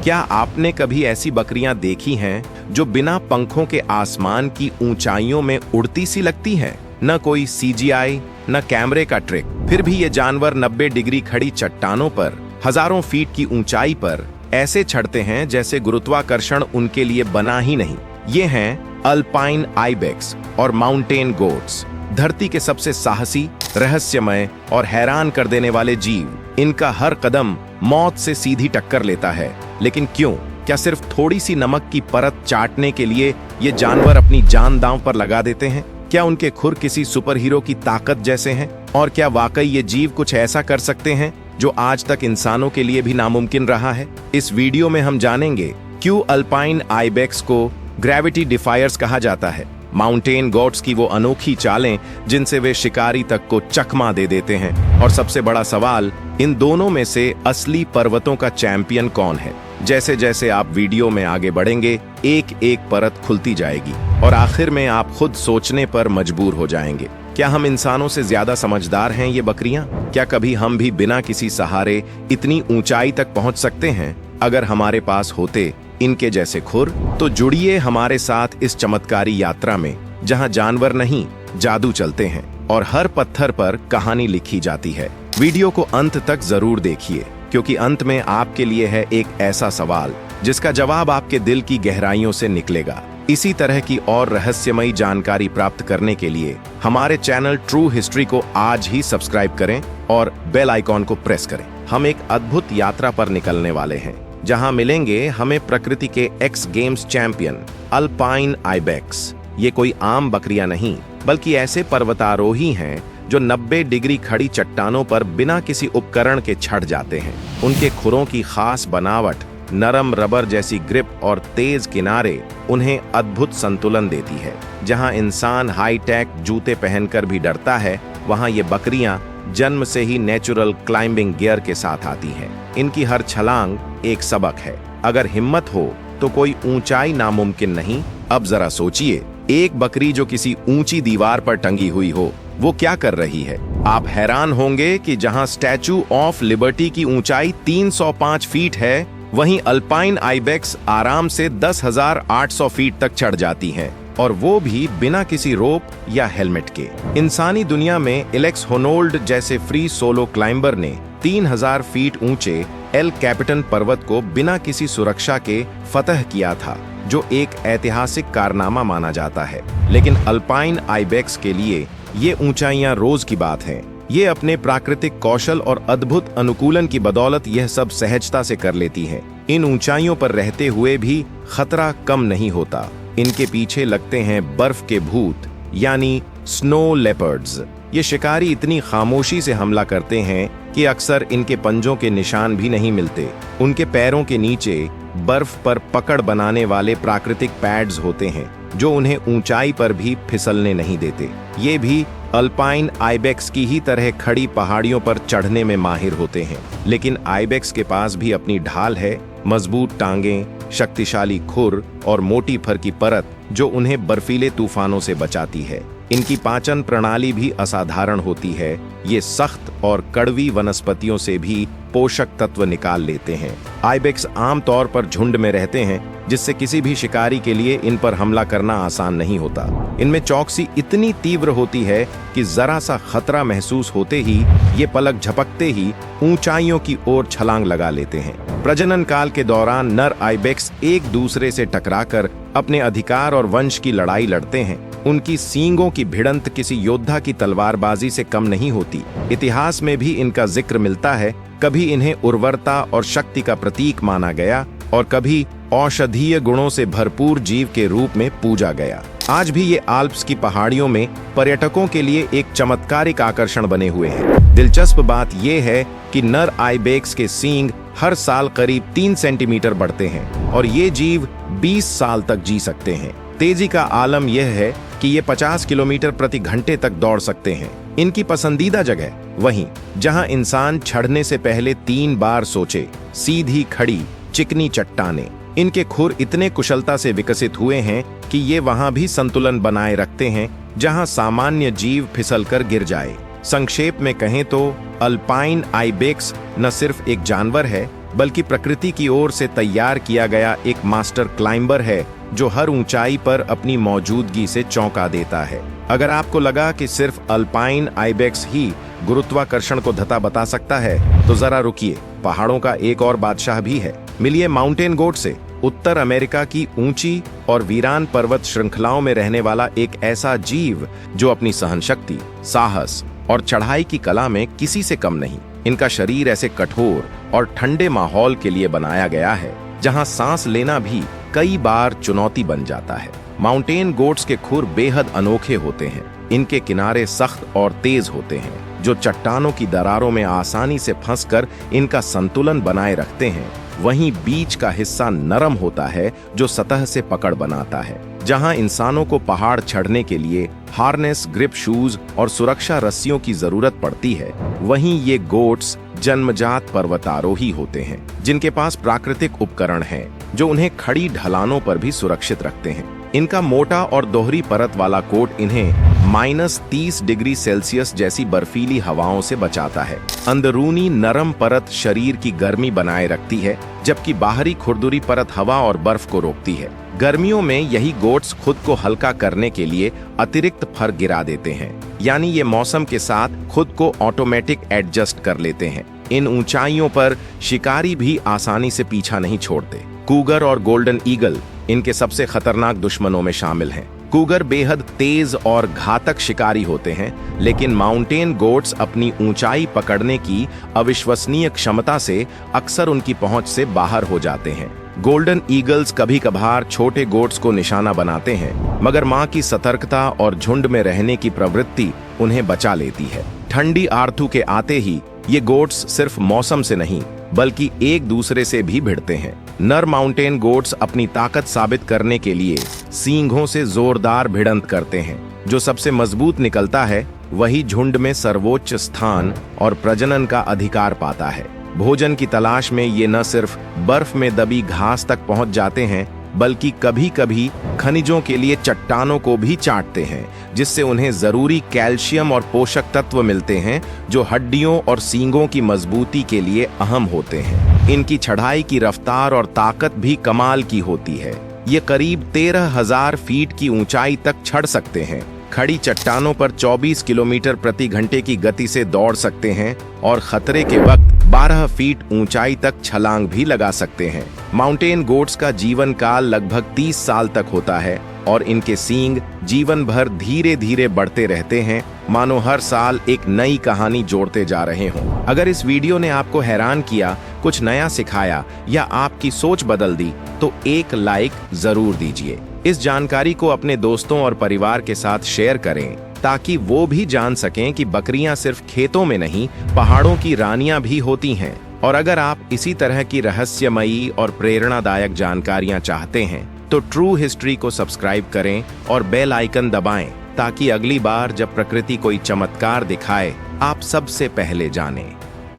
क्या आपने कभी ऐसी बकरियां देखी हैं जो बिना पंखों के आसमान की ऊंचाइयों में उड़ती सी लगती हैं? न कोई सीजीआई, न कैमरे का ट्रिक, फिर भी ये जानवर 90 डिग्री खड़ी चट्टानों पर हजारों फीट की ऊंचाई पर ऐसे चढ़ते हैं जैसे गुरुत्वाकर्षण उनके लिए बना ही नहीं। ये हैं अल्पाइन आइबेक्स और माउंटेन गोट्स, धरती के सबसे साहसी, रहस्यमय और हैरान कर देने वाले जीव। इनका हर कदम मौत से सीधी टक्कर लेता है, लेकिन क्यों? क्या सिर्फ थोड़ी सी नमक की परत चाटने के लिए ये जानवर अपनी जान दांव पर लगा देते हैं? क्या उनके खुर किसी सुपर हीरो की ताकत जैसे हैं? और क्या वाकई ये जीव कुछ ऐसा कर सकते हैं जो आज तक इंसानों के लिए भी नामुमकिन रहा है? इस वीडियो में हम जानेंगे क्यों अल्पाइन आइबेक्स को ग्रेविटी डिफायर्स कहा जाता है, माउंटेन गॉड्स की वो अनोखी चालें जिनसे वे शिकारी तक को चकमा दे देते हैं, और सबसे बड़ा सवाल, इन दोनों में से असली पर्वतों का चैंपियन कौन है? जैसे जैसे आप वीडियो में आगे बढ़ेंगे, एक एक परत खुलती जाएगी और आखिर में आप खुद सोचने पर मजबूर हो जाएंगे, क्या हम इंसानों से ज्यादा समझदार हैं ये बकरियां? क्या कभी हम भी बिना किसी सहारे इतनी ऊंचाई तक पहुंच सकते हैं? अगर हमारे पास होते इनके जैसे खुर, तो जुड़िए हमारे साथ इस चमत्कारी यात्रा में, जहां जानवर नहीं, जादू चलते हैं और हर पत्थर पर कहानी लिखी जाती है। वीडियो को अंत तक जरूर देखिए, क्योंकि अंत में आपके लिए है एक ऐसा सवाल जिसका जवाब आपके दिल की गहराइयों से निकलेगा। इसी तरह की और रहस्यमयी जानकारी प्राप्त करने के लिए हमारे चैनल ट्रू हिस्ट्री को आज ही सब्सक्राइब करें और बेल आइकॉन को प्रेस करें। हम एक अद्भुत यात्रा पर निकलने वाले हैं, जहां मिलेंगे हमें प्रकृति के x games champion alpine ibex. ये कोई आम बकरियां नहीं, बल्कि ऐसे पर्वतारोही हैं जो 90 डिग्री खड़ी चट्टानों पर बिना किसी उपकरण के चढ़ जाते हैं। उनके खुरों की खास बनावट, नरम रबर जैसी ग्रिप और तेज किनारे उन्हें अद्भुत संतुलन देती है। जहां इंसान हाईटेक जूते पहनकर भी डरता है, वहां ये बकरियां जन्म से ही नेचुरल क्लाइंबिंग गियर के साथ आती हैं। इनकी हर छलांग एक सबक है। अगर हिम्मत हो तो कोई ऊंचाई नामुमकिन नहीं। अब जरा सोचिए, एक बकरी जो किसी ऊंची दीवार पर टंगी हुई हो, वो क्या कर रही है? आप हैरान होंगे कि जहां स्टैचू ऑफ लिबर्टी की ऊंचाई 305 फीट है, वहीं अल्पाइन आइबेक्स आराम से 10,800 फीट तक चढ़ जाती हैं, और वो भी बिना किसी रोप या हेलमेट के। इंसानी दुनिया में एलेक्स होनोल्ड जैसे फ्री सोलो क्लाइंबर ने 3000 फीट ऊंचे एल कैपिटन पर्वत को बिना किसी सुरक्षा के फतह किया था, जो एक ऐतिहासिक कारनामा माना जाता है। लेकिन अल्पाइन आइबेक्स के लिए ये ऊंचाइयां रोज की बात हैं। ये अपने प्राकृतिक कौशल और अद्भुत अनुकूलन की बदौलत यह सब सहजता से कर लेती हैं। इन ऊंचाइयों पर रहते हुए भी खतरा कम नहीं होता। इनके पीछे लगते हैं बर्फ के भूत, यानी स्नो लेपर्ड्स। ये शिकारी इतनी खामोशी से हमला करते हैं कि अक्सर इनके पंजों के निशान भी नहीं मिलते। उनके पैरों के नीचे बर्फ पर पकड़ बनाने वाले प्राकृतिक पैड्स होते हैं, जो उन्हें ऊंचाई पर भी फिसलने नहीं देते। ये भी अल्पाइन आइबेक्स की ही तरह खड़ी पहाड़ियों पर चढ़ने में माहिर होते हैं। लेकिन आइबेक्स के पास भी अपनी ढाल है, मजबूत टांगें, शक्तिशाली खुर और मोटी फर की परत, जो उन्हें बर्फीले तूफानों से बचाती है। इनकी पाचन प्रणाली भी असाधारण होती है। ये सख्त और कड़वी वनस्पतियों से भी पोषक तत्व निकाल लेते हैं। आइबेक्स आमतौर पर झुंड में रहते हैं, जिससे किसी भी शिकारी के लिए इन पर हमला करना आसान नहीं होता। इनमें चौकसी इतनी तीव्र होती है कि जरा सा खतरा महसूस होते ही ये पलक झपकते ही ऊंचाइयों की ओर छलांग लगा लेते हैं। प्रजनन काल के दौरान नर आइबेक्स एक दूसरे से टकराकर अपने अधिकार और वंश की लड़ाई लड़ते हैं। उनकी सींगों की भिड़ंत किसी योद्धा की तलवारबाजी से कम नहीं होती। इतिहास में भी इनका जिक्र मिलता है। कभी इन्हें उर्वरता और शक्ति का प्रतीक माना गया, और कभी औषधीय गुणों से भरपूर जीव के रूप में पूजा गया। आज भी ये आल्प्स की पहाड़ियों में पर्यटकों के लिए एक चमत्कारिक आकर्षण बने हुए हैं। दिलचस्प बात यह है कि नर आइबेक्स के सींग हर साल करीब 3 सेंटीमीटर बढ़ते हैं, और ये जीव 20 साल तक जी सकते हैं। तेजी का आलम यह है कि ये 50 किलोमीटर प्रति घंटे तक दौड़ सकते हैं। इनकी पसंदीदा जगह वहीं जहां इंसान चढ़ने से पहले 3 बार सोचे, सीधी खड़ी चिकनी चट्टानें। इनके खुर इतने कुशलता से विकसित हुए हैं कि ये वहां भी संतुलन बनाए रखते हैं जहां सामान्य जीव फिसलकर गिर जाए। संक्षेप में कहें तो अल्पाइन आइबेक्स न सिर्फ एक जानवर है बल्कि प्रकृति की ओर से तैयार किया गया एक मास्टर क्लाइंबर है जो हर ऊंचाई पर अपनी मौजूदगी से चौंका देता है। अगर आपको लगा कि सिर्फ अल्पाइन आइबेक्स ही गुरुत्वाकर्षण को धता बता सकता है, तो जरा रुकिए, पहाड़ों का एक और बादशाह भी है। मिलिए माउंटेन गोट से, उत्तर अमेरिका की ऊंची और वीरान पर्वत श्रृंखलाओं में रहने वाला एक ऐसा जीव जो अपनी सहनशक्ति, साहस और चढ़ाई की कला में किसी से कम नहीं। इनका शरीर ऐसे कठोर और ठंडे माहौल के लिए बनाया गया है जहां सांस लेना भी कई बार चुनौती बन जाता है। माउंटेन गोट्स के खुर बेहद अनोखे होते हैं। इनके किनारे सख्त और तेज होते हैं जो चट्टानों की दरारों में आसानी से फंसकर इनका संतुलन बनाए रखते हैं। वहीं बीच का हिस्सा नरम होता है जो सतह से पकड़ बनाता है। जहां इंसानों को पहाड़ चढ़ने के लिए हार्नेस, ग्रिप शूज और सुरक्षा रस्सियों की जरूरत पड़ती है, वहीं ये गोट्स जन्मजात पर्वतारोही होते हैं जिनके पास प्राकृतिक उपकरण हैं जो उन्हें खड़ी ढलानों पर भी सुरक्षित रखते हैं। इनका मोटा और दोहरी परत वाला कोट इन्हें -30 डिग्री सेल्सियस जैसी बर्फीली हवाओं से बचाता है। अंदरूनी नरम परत शरीर की गर्मी बनाए रखती है, जबकि बाहरी खुरदुरी परत हवा और बर्फ को रोकती है। गर्मियों में यही गोट्स खुद को हल्का करने के लिए अतिरिक्त फर गिरा देते हैं, यानी ये मौसम के साथ खुद को ऑटोमेटिक एडजस्ट कर लेते हैं। इन ऊंचाइयों पर शिकारी भी आसानी से पीछा नहीं छोड़ते। कूगर और गोल्डन ईगल इनके सबसे खतरनाक दुश्मनों में शामिल हैं। कूगर बेहद तेज और घातक शिकारी होते हैं, लेकिन माउंटेन गोट्स अपनी ऊंचाई पकड़ने की अविश्वसनीय क्षमता से अक्सर उनकी पहुंच से बाहर हो जाते हैं। गोल्डन ईगल्स कभी कभार छोटे गोट्स को निशाना बनाते हैं, मगर मां की सतर्कता और झुंड में रहने की प्रवृत्ति उन्हें बचा लेती है। ठंडी आर्थू के आते ही ये गोट्स सिर्फ मौसम से नहीं बल्कि एक दूसरे से भी भिड़ते हैं। नर माउंटेन गोट्स अपनी ताकत साबित करने के लिए सींगों से जोरदार भिड़ंत करते हैं। जो सबसे मजबूत निकलता है वही झुंड में सर्वोच्च स्थान और प्रजनन का अधिकार पाता है। भोजन की तलाश में ये न सिर्फ बर्फ में दबी घास तक पहुंच जाते हैं, बल्कि कभी कभी खनिजों के लिए चट्टानों को भी चाटते हैं, जिससे उन्हें जरूरी कैल्शियम और पोषक तत्व मिलते हैं जो हड्डियों और सींगों की मजबूती के लिए अहम होते हैं। इनकी चढ़ाई की रफ्तार और ताकत भी कमाल की होती है। ये करीब 13,000 फीट की ऊंचाई तक चढ़ सकते हैं। खड़ी चट्टानों पर 24 किलोमीटर प्रति घंटे की गति से दौड़ सकते हैं और खतरे के वक्त 12 फीट ऊंचाई तक छलांग भी लगा सकते हैं। माउंटेन गोट्स का जीवन काल लगभग 30 साल तक होता है और इनके सींग जीवन भर धीरे धीरे बढ़ते रहते हैं, मानो हर साल एक नई कहानी जोड़ते जा रहे हों। अगर इस वीडियो ने आपको हैरान किया, कुछ नया सिखाया या आपकी सोच बदल दी, तो एक लाइक जरूर दीजिए। इस जानकारी को अपने दोस्तों और परिवार के साथ शेयर करें ताकि वो भी जान सकें कि बकरियां सिर्फ खेतों में नहीं, पहाड़ों की रानियां भी होती हैं। और अगर आप इसी तरह की रहस्यमयी और प्रेरणादायक जानकारियां चाहते हैं तो ट्रू हिस्ट्री को सब्सक्राइब करें और बेल आइकन दबाएं ताकि अगली बार जब प्रकृति कोई चमत्कार दिखाए आप सबसे पहले जानें।